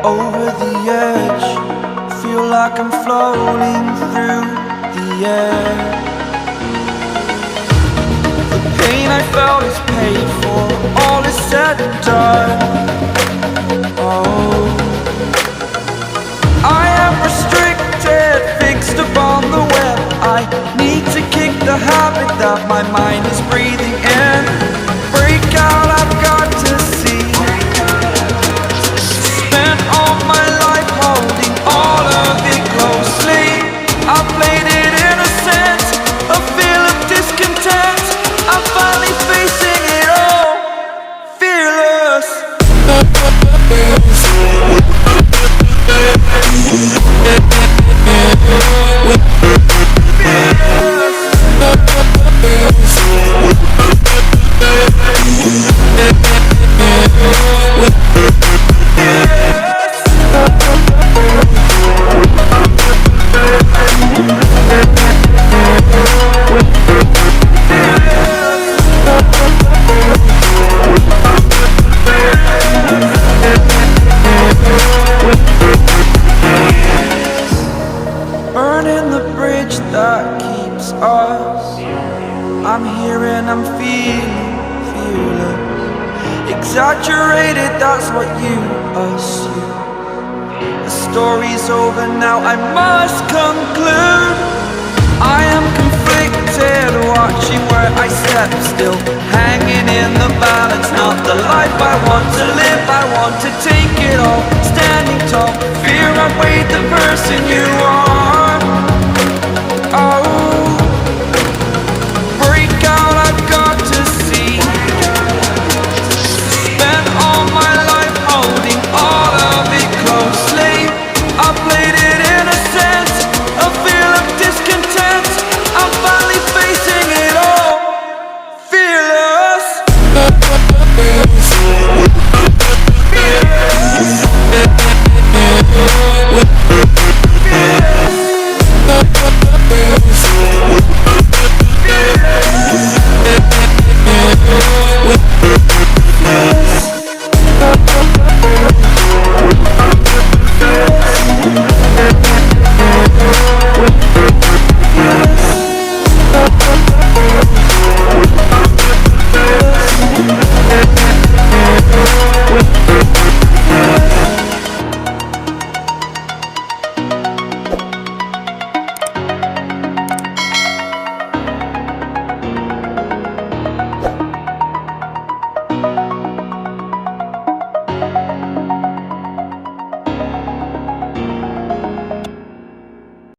over the edge. Feel like I'm floating through the air. The pain I felt is paid for, all is said and done. Oh, I am restricted, fixed upon the web. I need to kick the habit that my mind is breathing in. Break out, I've got to see. Spent all my life holding all of it closely. I played it innocent, a feel of discontent. I'm finally facing it all, fearless. Burning the bridge that keeps us. I'm here and I'm feeling fearless. Exaggerated, that's what you assume. The story's over now, I must conclude. I am conflicted, watching where I step still, hanging in the balance. Not the life I want to live, I want to take it all. Standing tall, fear I weighed the person you are.